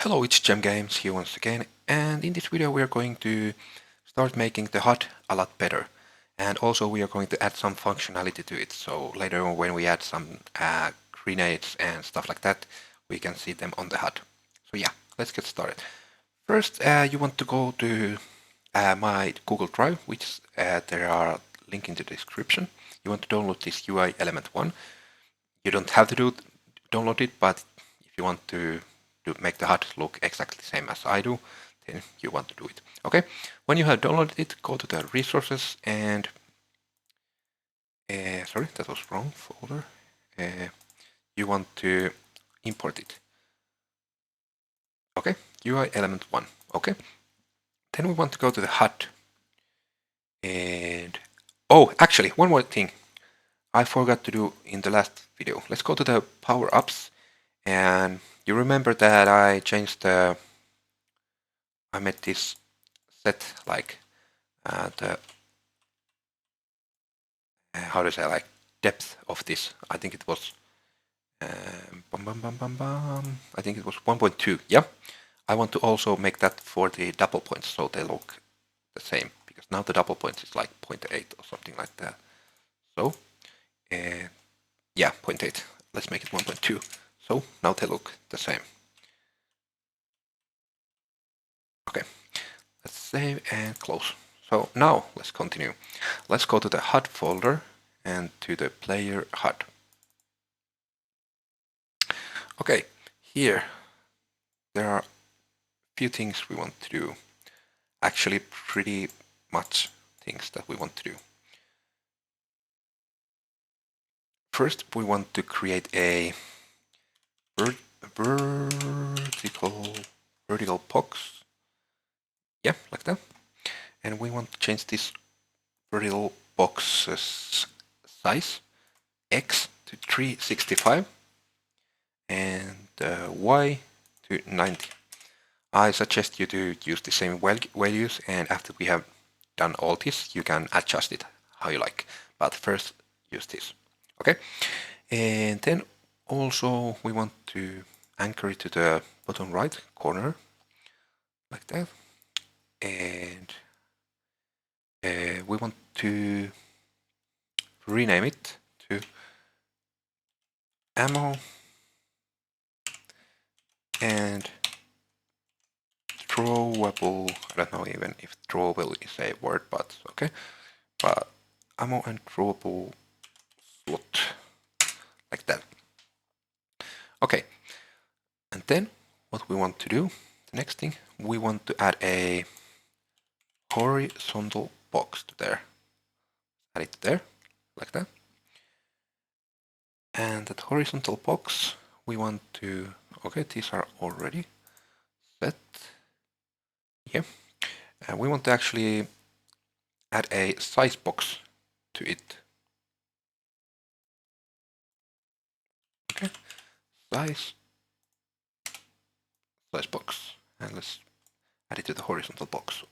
Hello, it's Gem Games here once again, and in this video we are going to start making the HUD a lot better. And also we are going to add some functionality to it, so later on when we add some grenades and stuff like that, we can see them on the HUD. So yeah, let's get started. First, you want to go to my Google Drive, which there are link in the description. You want to download this UI element 1. You don't have to download it, but if you want to make the HUD look exactly the same as I do, then you want to do it. Okay, when you have downloaded it, go to the resources and sorry, that was wrong folder. You want to import it. Okay, UI element 1. Okay, then we want to go to the HUD and oh, actually, one more thing I forgot to do in the last video. Let's go to the power-ups, and you remember that I changed I made this set like the how to say, like depth of this. I think it was I think it was 1.2. Yeah, I want to also make that for the double points so they look the same, because now the double points is like 0.8 or something like that. So yeah, 0.8. Let's make it 1.2. So now they look the same. Okay, let's save and close. So now let's continue. Let's go to the HUD folder and to the player HUD. Okay, here there are a few things we want to do. Actually, pretty much things that we want to do. First, we want to create a vertical box. Yeah, like that. And we want to change this vertical box's size X to 365 and Y to 90. I suggest you to use the same values, and after we have done all this, you can adjust it how you like. But first, use this. Okay, and then also we want to anchor it to the bottom right corner, like that. And we want to rename it to ammo and throwable. I don't know even if throwable is a word, but okay. But ammo and throwable slot, like that. Okay, and then what we want to do, the next thing, we want to add a horizontal box to there. Add it there, like that. And that horizontal box, we want to, okay, these are already set. Yeah, and we want to actually add a size box to it. Okay, size box, and let's add it to the horizontal box.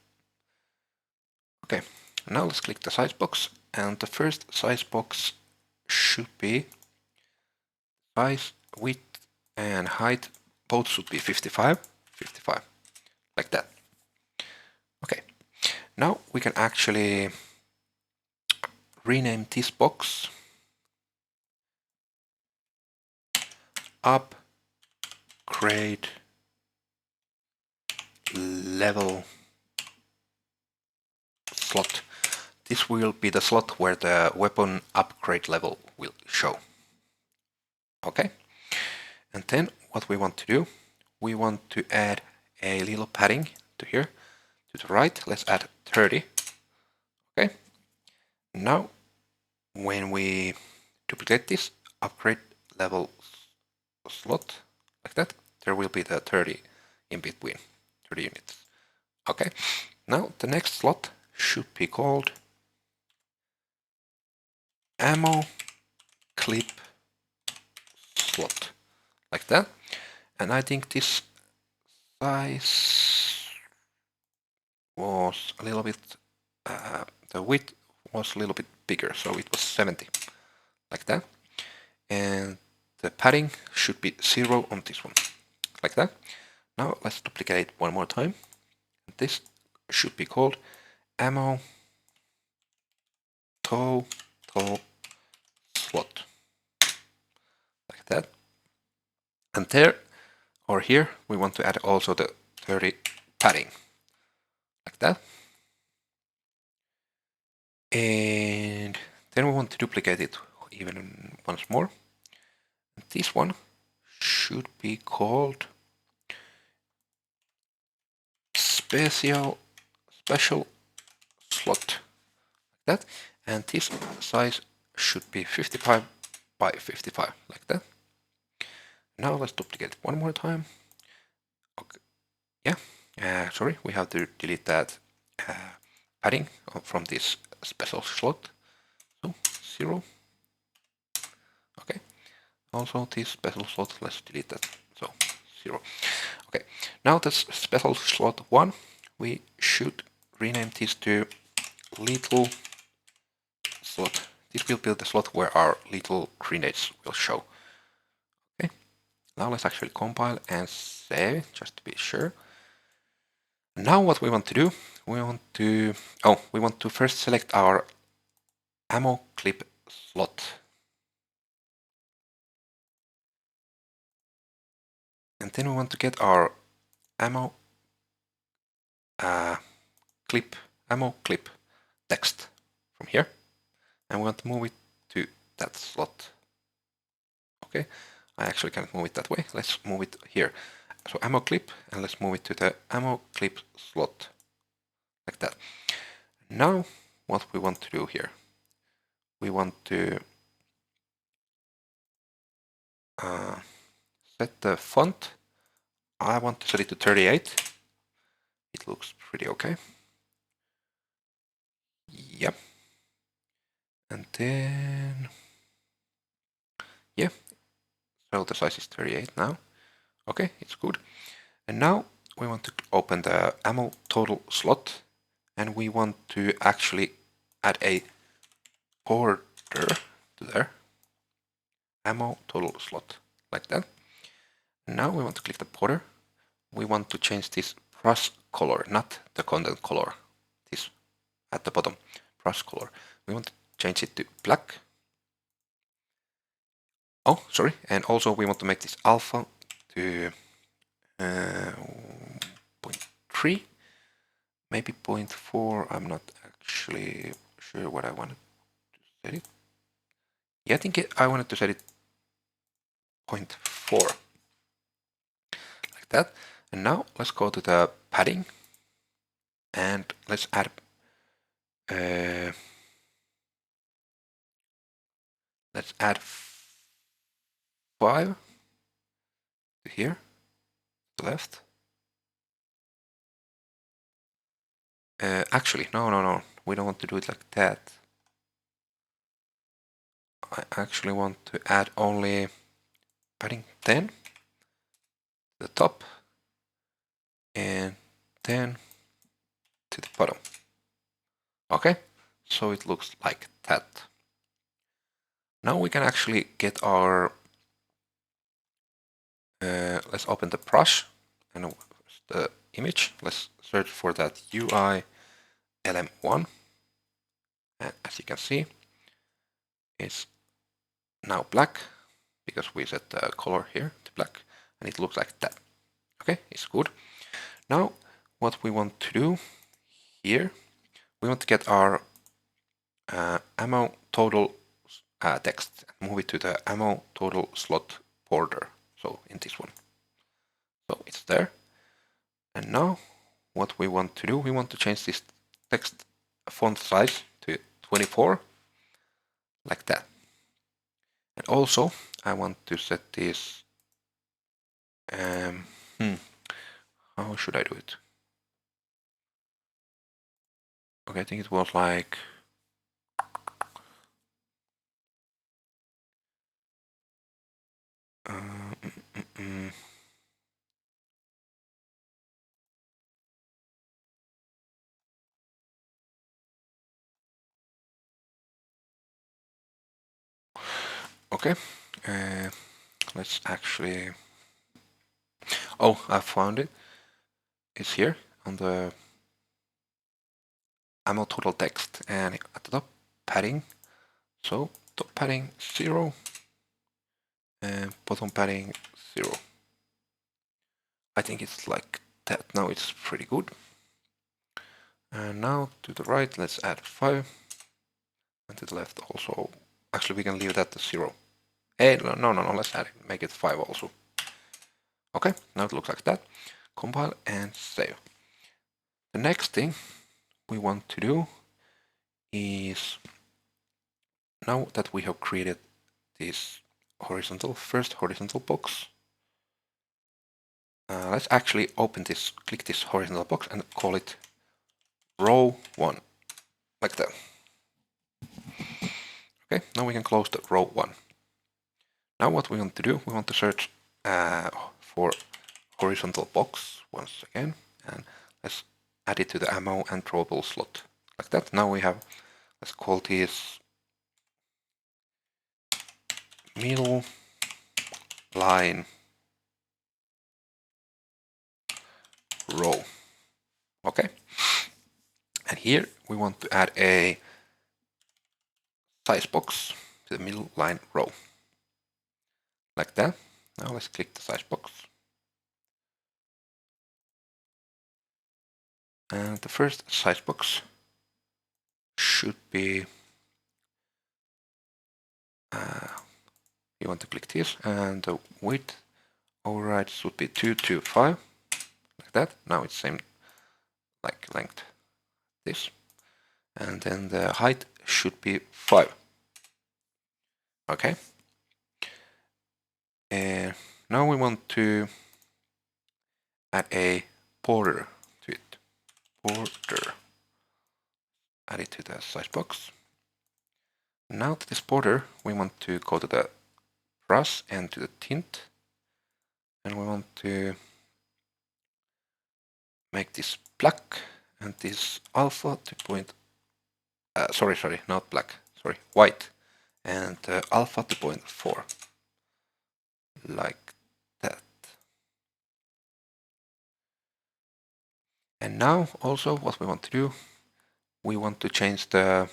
Okay, now let's click the size box, and the first size box should be size, width, and height. Both should be 55, like that. Okay, now we can actually rename this box upgrade level slot. This will be the slot where the weapon upgrade level will show. Okay, and then what we want to do, we want to add a little padding to here, to the right. Let's add 30. Okay, now when we duplicate this upgrade level slot like that, there will be the 30 in between, 30 units. Okay, now the next slot should be called ammo clip slot, like that. And I think this size was a little bit, the width was a little bit bigger, so it was 70, like that. And the padding should be 0 on this one, like that. Now let's duplicate it one more time. This should be called ammo total slot, like that. And there or here we want to add also the 30 padding, like that. And then we want to duplicate it even once more. This one should be called special slot, like that. And this size should be 55 by 55, like that. Now let's duplicate it one more time. Okay. Yeah, sorry, we have to delete that padding from this special slot. So 0. Okay. Also this special slot, let's delete that. So 0. Okay. Now this special slot 1, we should rename this to little slot. This will be the slot where our little grenades will show. Okay. Now let's actually compile and save it, just to be sure. Now what we want to do, we want to first select our ammo clip slot. And then we want to get our ammo clip text from here. And we want to move it to that slot. Okay, I actually can't move it that way. Let's move it here. So ammo clip, and let's move it to the ammo clip slot, like that. Now what we want to do here, we want to set the font. I want to set it to 38. It looks pretty okay. Yep. And then, yeah, so the size is 38 now. Okay, it's good. And now we want to open the ammo total slot, and we want to actually add a border to there. Ammo total slot, like that. Now we want to click the border. We want to change this brush color, not the content color. This at the bottom, brush color. We want to change it to black. Oh, sorry. And also we want to make this alpha to 0.3, maybe 0.4. I'm not actually sure what I wanted to set it. Yeah, I think I wanted to set it 0.4, like that. And now let's go to the padding, and let's add let's add 5 to here, to the left. Actually, no. We don't want to do it like that. I actually want to add only padding 10 to the top and 10 to the bottom. Okay, so it looks like that. Now we can actually get our, let's open the brush and the image. Let's search for that UI LM1. And as you can see, it's now black because we set the color here to black, and it looks like that. Okay, it's good. Now what we want to do here, we want to get our ammo total text and move it to the ammo total slot border. So in this one. So it's there. And now what we want to do, we want to change this text font size to 24, like that. And also I want to set this, how should I do it? Okay, I think it was like, okay, let's actually, Oh, I found it. It's here on the ammo total text, and at the top, padding. So top padding 0 and bottom padding 0. I think it's like that. Now it's pretty good. And now to the right, let's add 5. And to the left also. Actually, we can leave that to 0. Hey, no, let's add it. Make it 5 also. Okay, now it looks like that. Compile and save. The next thing we want to do is, now that we have created this first horizontal box, let's actually open this, click this horizontal box and call it row 1, like that. Okay, now we can close the row 1. Now what we want to do, we want to search for horizontal box once again, and let's add it to the ammo and throwable slot, like that. Now we have, let's call this middle line row. Okay, and here we want to add a size box to the middle line row, like that. Now let's click the size box. And the first size box should be, you want to click this, and the width override should be 225, like that. Now it's same like length, this. And then the height should be 5. Okay. And now we want to add a border to it. Border. Add it to the size box. Now to this border, we want to go to the brush and to the tint. And we want to make this black and this alpha to point, sorry, not black, sorry, white. And alpha to 0.4. Like that. And now also what we want to do, we want to change the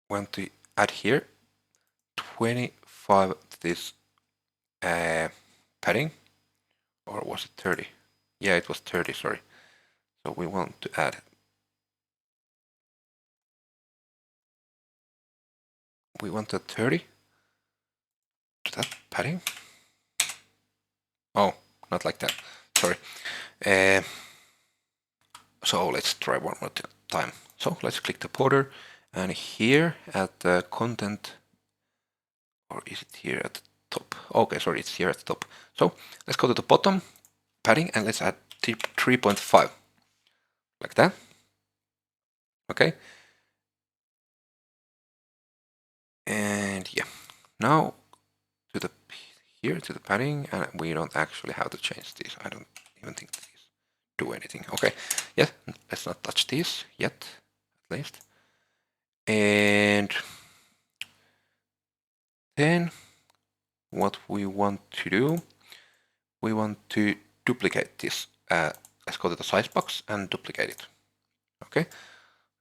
want to add here 25 to this padding, or was it 30? Yeah, it was 30, sorry. So we want to add, we want a 30 to that padding. Oh, not like that, sorry. So let's try one more time. So let's click the border, and here at the content, or is it here at the top? Okay, sorry, it's here at the top. So let's go to the bottom padding and let's add 3.5, like that. Okay. And yeah, now to the here to the padding, and we don't actually have to change this. I don't even think these do anything. Okay, yeah, let's not touch this yet, at least. And then what we want to do, we want to duplicate this. Let's go to the size box and duplicate it. Okay,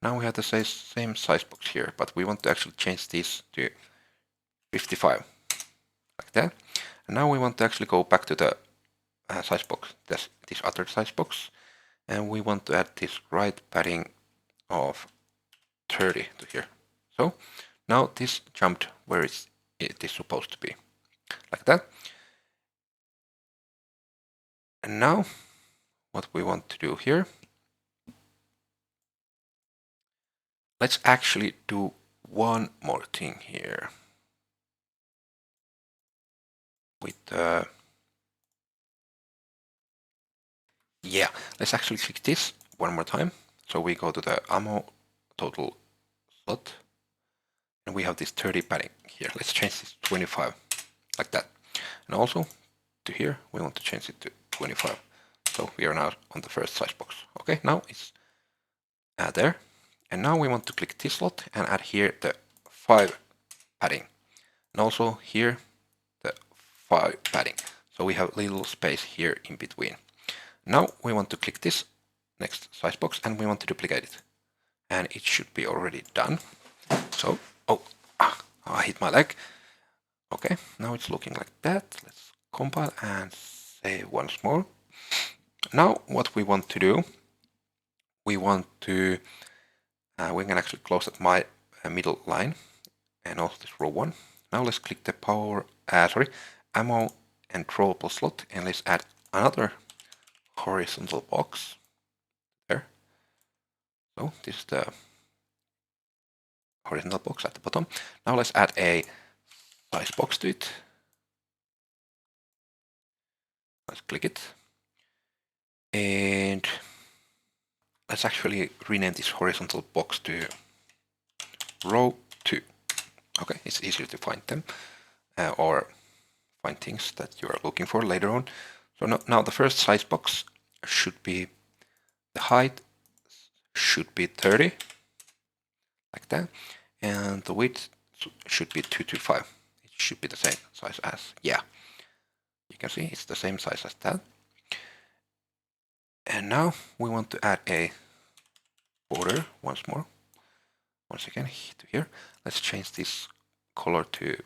now we have the same size box here, but we want to actually change this to 55, like that. And now we want to actually go back to the size box, this other size box, and we want to add this right padding of 30 to here. So now this jumped where it is supposed to be, like that. And now what we want to do here, let's actually do one more thing here with yeah, let's actually click this one more time. So we go to the ammo total slot, and we have this 30 padding here. Let's change this to 25, like that. And also to here, we want to change it to 25. So we are now on the first size box. Okay, now it's there. And now we want to click this slot and add here the 5 padding. And also here, the 5 padding. So we have little space here in between. Now we want to click this next size box and we want to duplicate it. And it should be already done. So, I hit my leg. Okay, now it's looking like that. Let's compile and save once more. Now what we want to do, we want to, we can actually close at my middle line and also this row 1. Now let's click the ammo and drawable slot and let's add another horizontal box there. So this is the horizontal box at the bottom. Now let's add a size box to it. Let's click it. And let's actually rename this horizontal box to row 2. Okay, it's easier to find them or find things that you are looking for later on. So now the first size box should be, the height should be 30, like that, and the width should be 225. It should be the same size as, yeah, you can see it's the same size as that. And now we want to add a border once more. Once again, to here. Let's change this color to,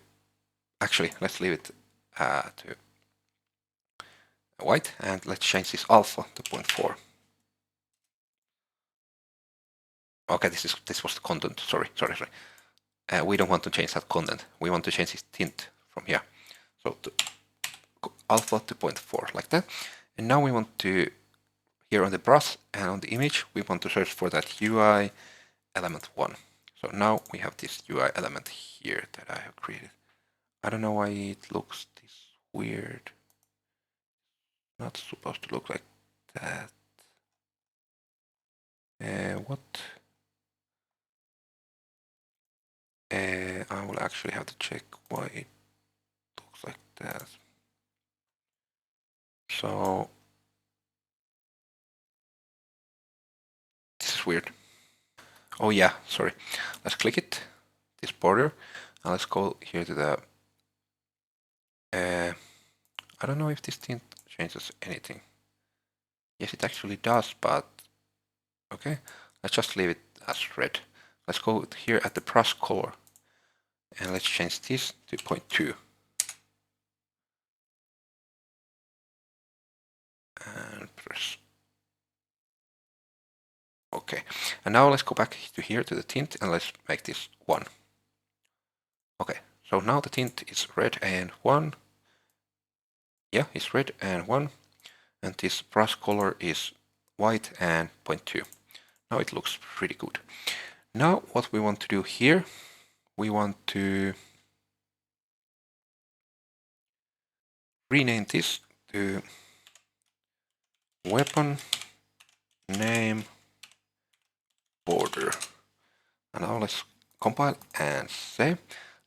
actually, let's leave it to white, and let's change this alpha to 0.4. Okay, this was the content. Sorry. We don't want to change that content. We want to change this tint from here. So to alpha to 0.4, like that. And now we want to, here on the brush and on the image, we want to search for that UI element 1. So now we have this UI element here that I have created. I don't know why it looks this weird. Not supposed to look like that. What? I will actually have to check why it looks like that. So this is weird. Oh yeah, sorry. Let's click it, this border, and let's go here to the, I don't know if this tint changes anything. Yes, it actually does, but okay. Let's just leave it as red. Let's go here at the brush color, and let's change this to 0.2. And press. Okay, and now let's go back to here to the tint and let's make this 1. Okay, so now the tint is red and 1. Yeah, it's red and 1. And this brush color is white and 0.2. Now it looks pretty good. Now what we want to do here, we want to rename this to weapon name border. And now let's compile and save.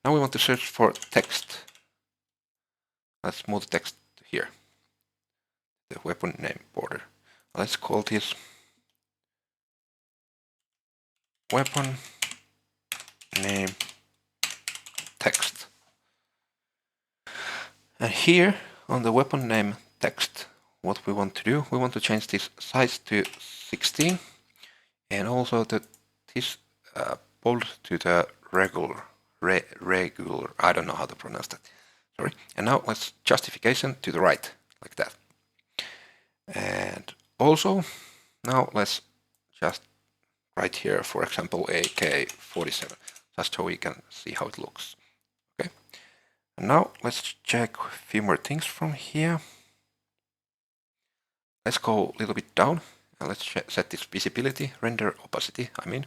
Now we want to search for text. Let's move the text here, the weapon name border. Let's call this weapon name text. And here on the weapon name text, what we want to do, we want to change this size to 16 and also this bold to the regular, I don't know how to pronounce that, sorry. And now let's justification to the right, like that. And also, now let's just write here, for example, AK-47, just so we can see how it looks. Okay. And now let's check a few more things from here. Let's go a little bit down and let's set this visibility, render opacity, I mean,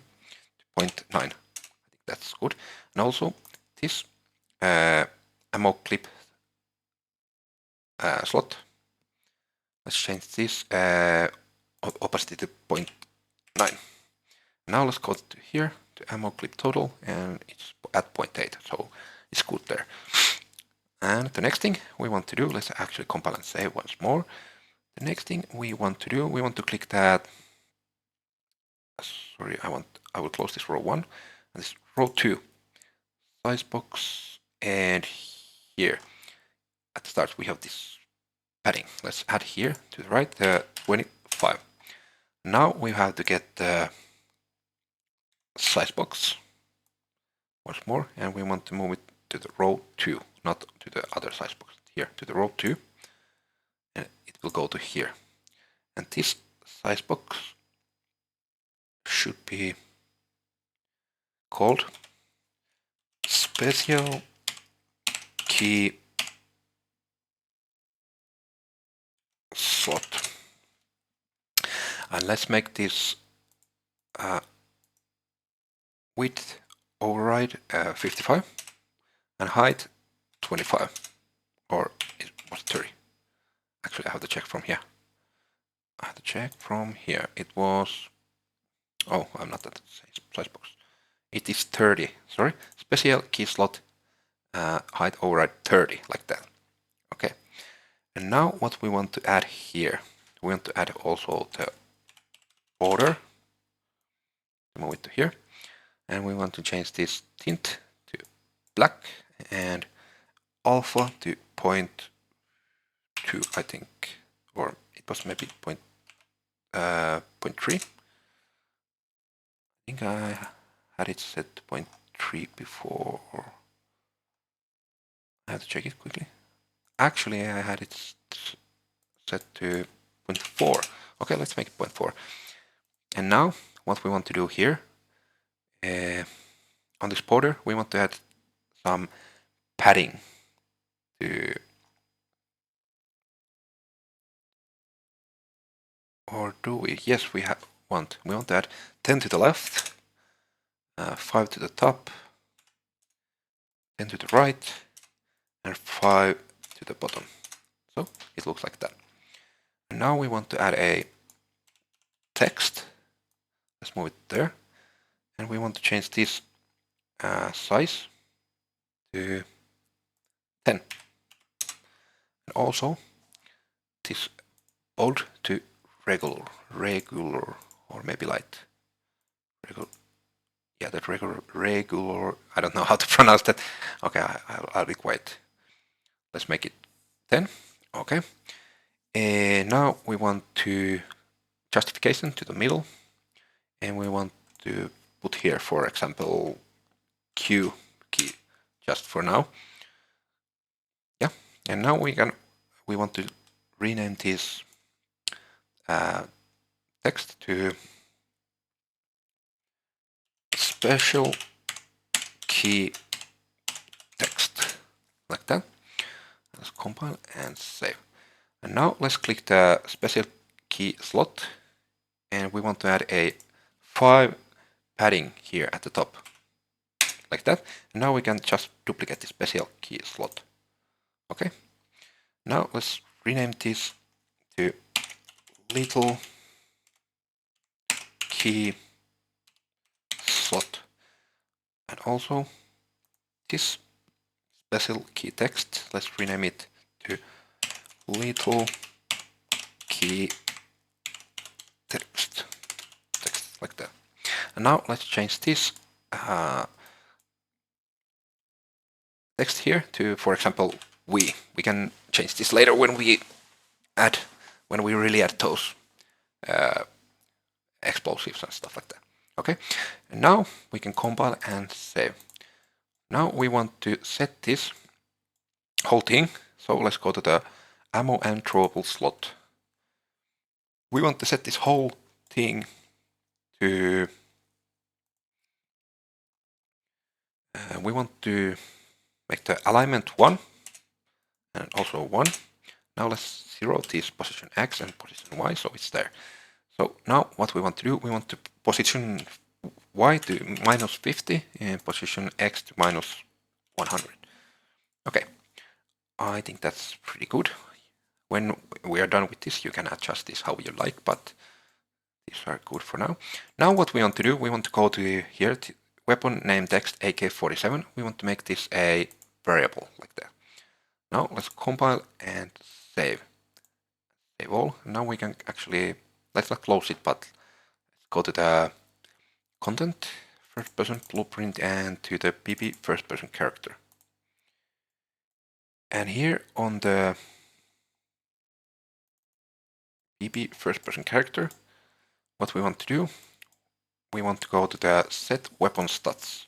to 0.9. I think that's good. And also this ammo clip slot. Let's change this opacity to 0.9. Now let's go to here to ammo clip total and it's at 0.8, so it's good there. And the next thing we want to do, let's actually compile and save once more. The next thing we want to do, we want to click that. Sorry, I will close this row 1 and this row 2. Size box And here at the start we have this padding. Let's add here to the right 25. Now we have to get the size box once more, and we want to move it to the row 2, not to the other size box. Here to the row 2, and it will go to here. And this size box should be called special key slot. And let's make this width override 55 and height 25, or it was 30. Actually, I have to check from here. It was, oh, I'm not at the size box. It is 30, sorry. Special key slot height override 30, like that. Okay. And now what we want to add here, we want to add also the border. Move it to here. And we want to change this tint to black and alpha to 0.2, I think, or it was maybe 0.3. I think I had it set to 0.3 before. I have to check it quickly. Actually, I had it set to 0.4. Okay, let's make it 0.4. And now what we want to do here, on this border, we want to add some padding to, or do we? Yes, we want to add 10 to the left, 5 to the top, 10 to the right, and 5 to the bottom. So it looks like that. And now we want to add a text. Let's move it there. And we want to change this size to 10. And also this bold to regular, or maybe light. Regular. Yeah, that regular. I don't know how to pronounce that. Okay, I'll be quiet. Let's make it 10. Okay. And now we want to justification to the middle, and we want to put here, for example, Q key, just for now. Yeah, and now we want to rename this text to special key text, like that. Let's compile and save. And now let's click the special key slot, and we want to add a 5 padding here at the top, like that. And now we can just duplicate the special key slot. Okay. Now let's rename this to little key slot, and also this special key text, let's rename it to little key text, like that. And now let's change this text here to, for example, we can change this later when we really add those explosives and stuff like that. Okay, and now we can compile and save. Now we want to set this whole thing, so let's go to the ammo and throwable slot. We want to set this whole thing to we want to make the alignment 1 and also 1. Now let's zero this position X and position Y, so it's there. So now what we want to do, we want to position Y to -50 and position X to -100. Okay, I think that's pretty good. When we are done with this, you can adjust this how you like, but these are good for now. Now what we want to do, we want to go to here, to weapon name text AK-47. We want to make this a variable, like that. Now let's compile and save. Save all. Now we can actually, let's not close it, but let's go to the content, first person blueprint, and to the PP first person character. And here on the BB first person character, what we want to do, we want to go to the set weapon stats.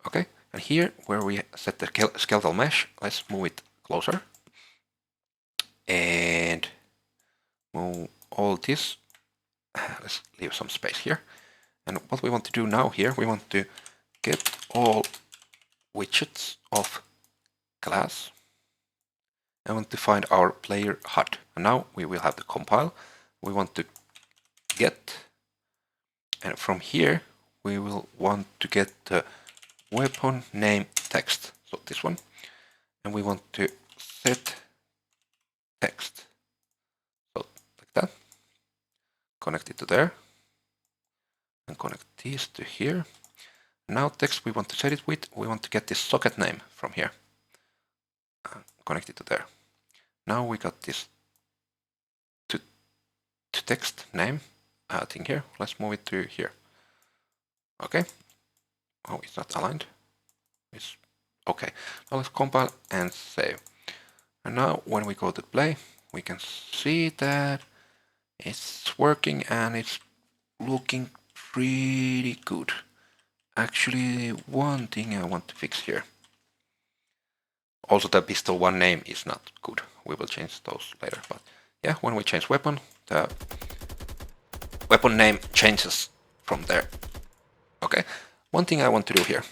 Okay, and here where we set the skeletal mesh, let's move it closer. And move all this. Let's leave some space here. And what we want to do now here, we want to get all widgets of class. I want to find our player HUD. And now we will have the compile. We want to get, and from here we will want to get the weapon name text. So this one. And we want to set text. So like that. Connect it to there. And connect these to here. Now text we want to set it with, we want to get this socket name from here. Connect it to there. Now we got this to text name thing here. Let's move it to here. Okay. Oh, it's not aligned. It's okay. Now let's compile and save. And now when we go to play, we can see that it's working and it's looking pretty good. Actually, one thing I want to fix here. Also, the pistol one name is not good. We will change those later. But yeah, when we change weapon, the weapon name changes from there. Okay, one thing I want to do here.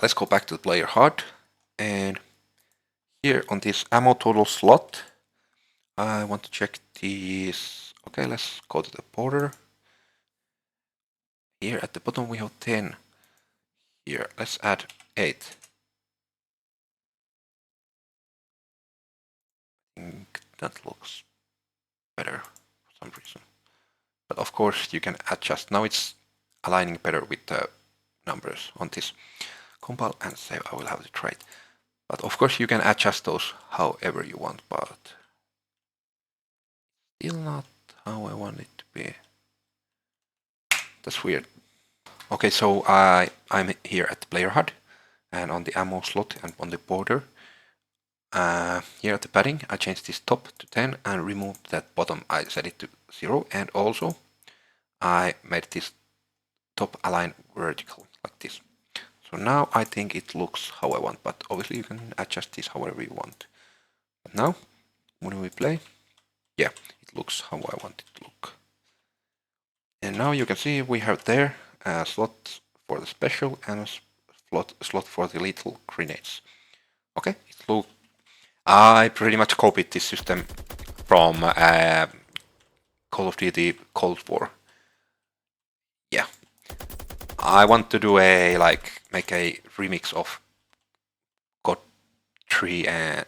Let's go back to the player HUD, and here on this ammo total slot, I want to check these. Okay, let's go to the border. Here at the bottom we have 10. Here, let's add 8. I think that looks better for some reason. But of course you can adjust. Now it's aligning better with the numbers on this. Compile and save. I will have to try it. But of course you can adjust those however you want, but still not how I want it to be. That's weird. Okay, so I'm here at the player HUD, and on the ammo slot and on the border. Here at the padding, I changed this top to 10 and removed that bottom. I set it to 0, and also I made this top align vertical like this. So now I think it looks how I want, but obviously you can adjust this however you want. But now, when we play, yeah, it looks how I want it to look. And now you can see we have there a slot for the special and a slot for the lethal grenades. Okay, it looks. I pretty much copied this system from Call of Duty Cold War. Yeah, I want to do make a remix of COD 3 and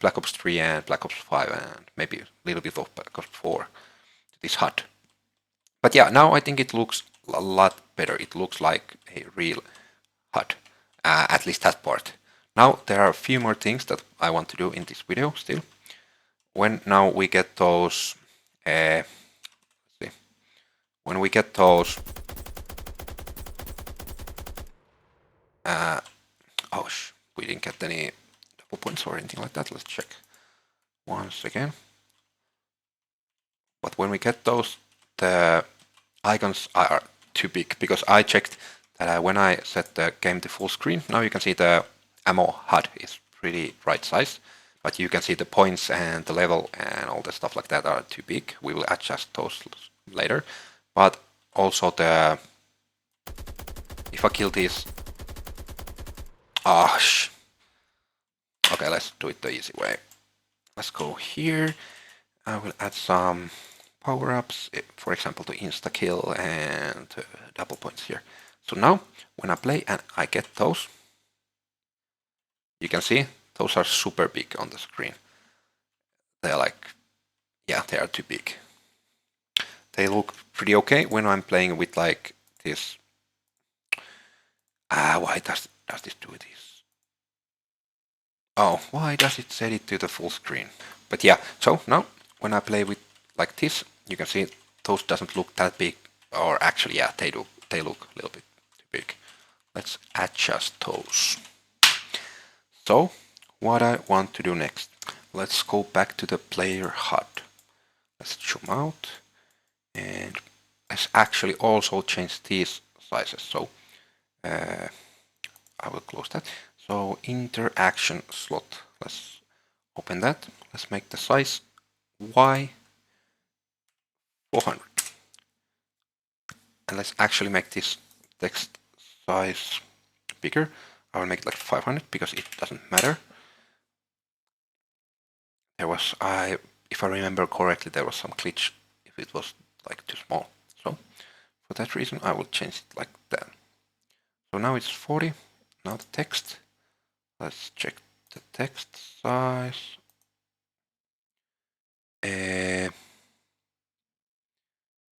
Black Ops 3 and Black Ops 5 and maybe a little bit of Black Ops 4 to this HUD. But yeah, now I think it looks a lot better. It looks like a real HUD, at least that part. Now there are a few more things that I want to do in this video still. When now we get those, let's see, when we get those, we didn't get any double points or anything like that. Let's check once again. But when we get those, the icons are too big because I checked that when I set the game to full screen, now you can see the ammo HUD is pretty right size, but you can see the points and the level and all the stuff like that are too big. We will adjust those later. But also if I kill these, okay, let's do it the easy way. Let's go here. I will add some power-ups, for example, to insta-kill and double points here. So now, when I play and I get those, you can see those are super big on the screen. They're like, yeah, they are too big. They look pretty okay when I'm playing with like this. Why does this do this? Oh, why does it set it to the full screen? But yeah, so now when I play with like this, you can see those doesn't look that big, or actually, yeah, they look a little bit too big. Let's adjust those. So what I want to do next. Let's go back to the player HUD. Let's zoom out, and let's actually also change these sizes. So I will close that. So interaction slot. Let's open that. Let's make the size Y 400. And let's actually make this text size bigger. I will make it like 500 because it doesn't matter. There was, if I remember correctly, there was some glitch if it was like too small. So for that reason, I will change it like that. So now it's 40. Now the text. Let's check the text size.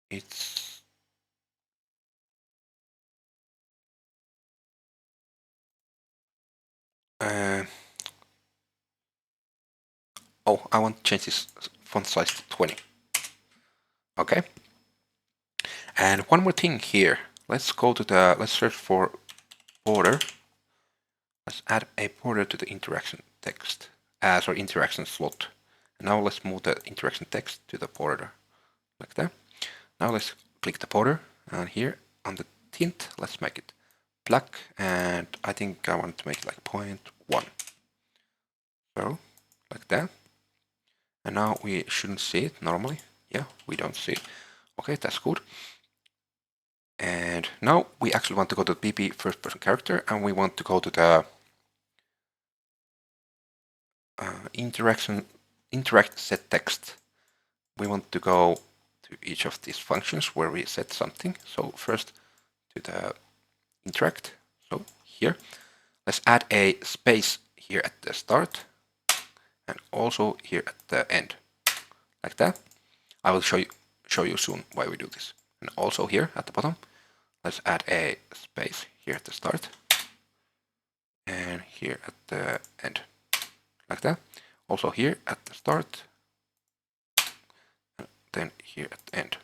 It's oh, I want to change this font size to 20. Okay. And one more thing here. Let's go to let's search for border. Let's add a border to the interaction text, sorry, interaction slot. And now let's move the interaction text to the border, like that. Now let's click the border, and here on the tint, let's make it black, and I think I want to make it like 0.1. So, like that. And now we shouldn't see it normally. Yeah, we don't see it. Okay, that's good. And now we actually want to go to the PP first person character, and we want to go to the interact set text. We want to go to each of these functions where we set something. So first to the interact. So here, let's add a space here at the start and also here at the end, like that. I will show you soon why we do this. And also here at the bottom, let's add a space here at the start and here at the end, like that. Also here at the start, and then here at the end.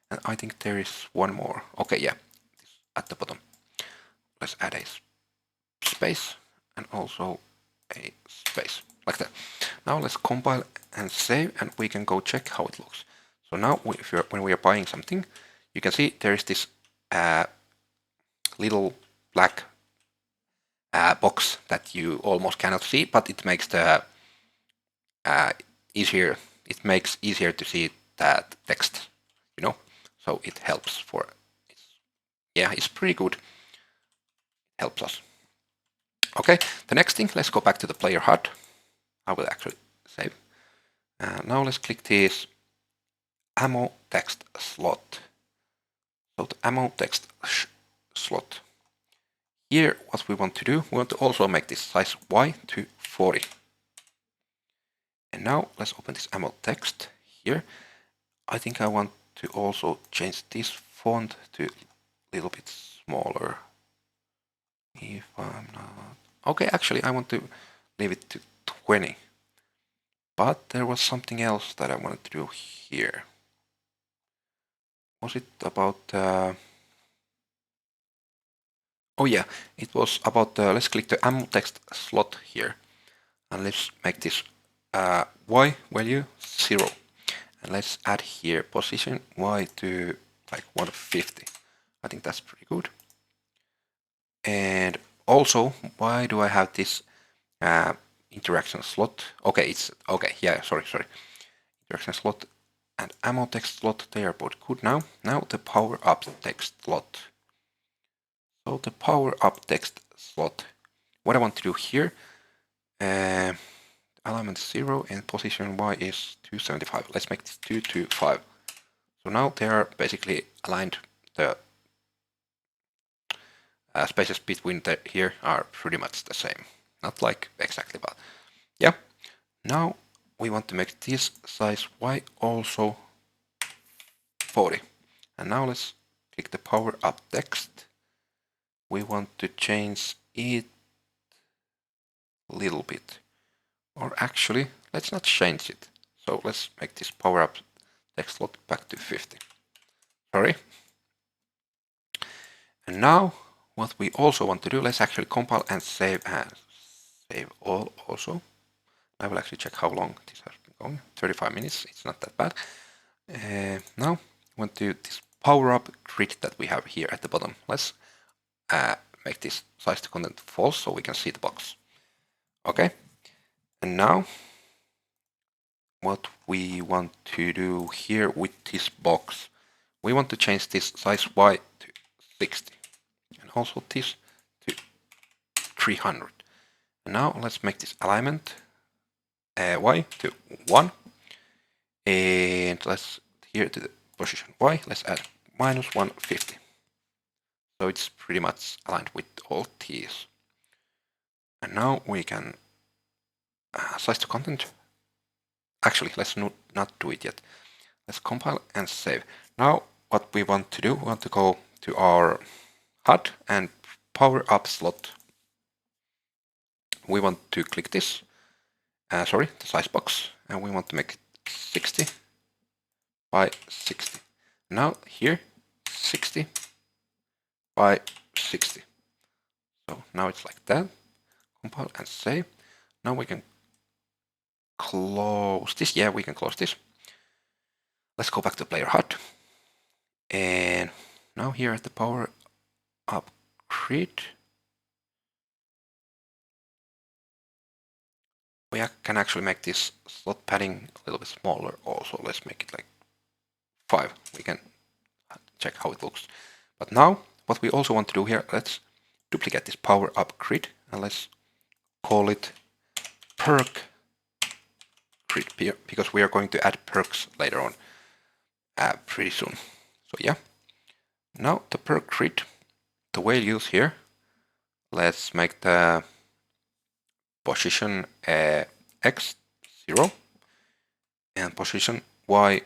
And I think there is one more. Okay, yeah, at the bottom. Let's add a space and also a space, like that. Now let's compile and save, and we can go check how it looks. So now when we are buying something, you can see there is this little black box that you almost cannot see, but it makes the easier. It makes easier to see that text, you know. So it helps for. Yeah, it's pretty good. Helps us. Okay, the next thing. Let's go back to the player HUD. I will actually save. Now let's click this ammo text slot. So the ammo text slot. Here, what we want to do, we want to also make this size Y to 40. And now let's open this ammo text here. I think I want to also change this font to a little bit smaller. If I'm not... Okay, actually I want to leave it to 20. But there was something else that I wanted to do here. Was it about... Oh yeah, it was about... let's click the ammo text slot here. And let's make this Y value 0. And let's add here position Y to like 150. I think that's pretty good. And also, why do I have this interaction slot? Okay, it's okay. Yeah, sorry. Interaction slot and ammo text slot, they are both good now. Now the power up text slot. So the power up text slot. What I want to do here, alignment 0 and position Y is 275. Let's make this 225. So now they are basically aligned. The spaces between here are pretty much the same. Not like exactly, but yeah. Now we want to make this size Y also 40. And now let's click the power up text. We want to change it a little bit. Or actually, let's not change it. So let's make this power up text slot back to 50. Sorry. And now what we also want to do, let's actually compile and save save all also. I will actually check how long this has been going. 35 minutes, it's not that bad. Now, we want to this power up grid that we have here at the bottom. Let's make this size to content false so we can see the box. Okay, and now what we want to do here with this box, we want to change this size Y to 60 and also this to 300. And now let's make this alignment Y to 1, and let's here to the position Y, let's add minus 150. So it's pretty much aligned with all these. And now we can size to content. Actually, let's not do it yet. Let's compile and save. Now what we want to do, we want to go to our HUD and power up slot. We want to click this, the size box, and we want to make it 60 by 60. Now here, 60 by 60. So now it's like that. Compile and save. Now we can close this. Yeah, we can close this. Let's go back to player HUD. And now here at the power up grid, we can actually make this slot padding a little bit smaller also. Let's make it like 5. We can check how it looks. But now what we also want to do here, let's duplicate this power up grid and let's call it perk grid here, because we are going to add perks later on pretty soon. So yeah, now the perk grid, the values here, let's make the position X 0 and position Y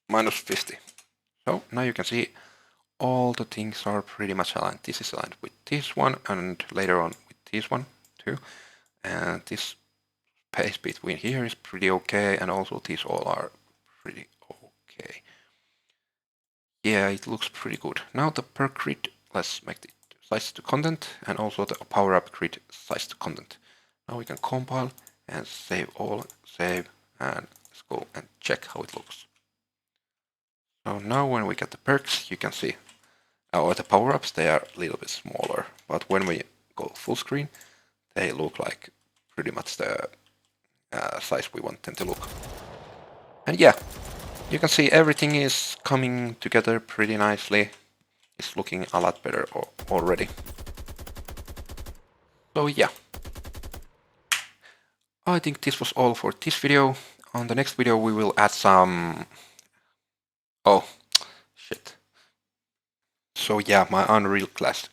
minus 50. So now you can see all the things are pretty much aligned. This is aligned with this one and later on with this one too. And this space between here is pretty okay, and also these all are pretty okay. Yeah, it looks pretty good. Now the perk grid, let's make the size to content and also the power up grid size to content. Now we can compile and save all, save, and let's go and check how it looks. So now when we get the perks, you can see or the power-ups, they are a little bit smaller, but when we go full screen, they look like pretty much the size we want them to look. And yeah, you can see everything is coming together pretty nicely. It's looking a lot better already. So yeah, I think this was all for this video. On the next video we will add some... Oh, shit. So yeah, my Unreal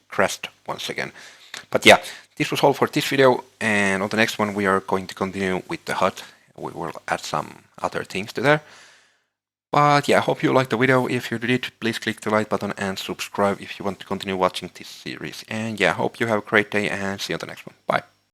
crashed once again. But yeah, this was all for this video, and on the next one we are going to continue with the HUD. We will add some other things to there. But yeah, I hope you liked the video. If you did, please click the like button and subscribe if you want to continue watching this series. And yeah, hope you have a great day and see you on the next one. Bye.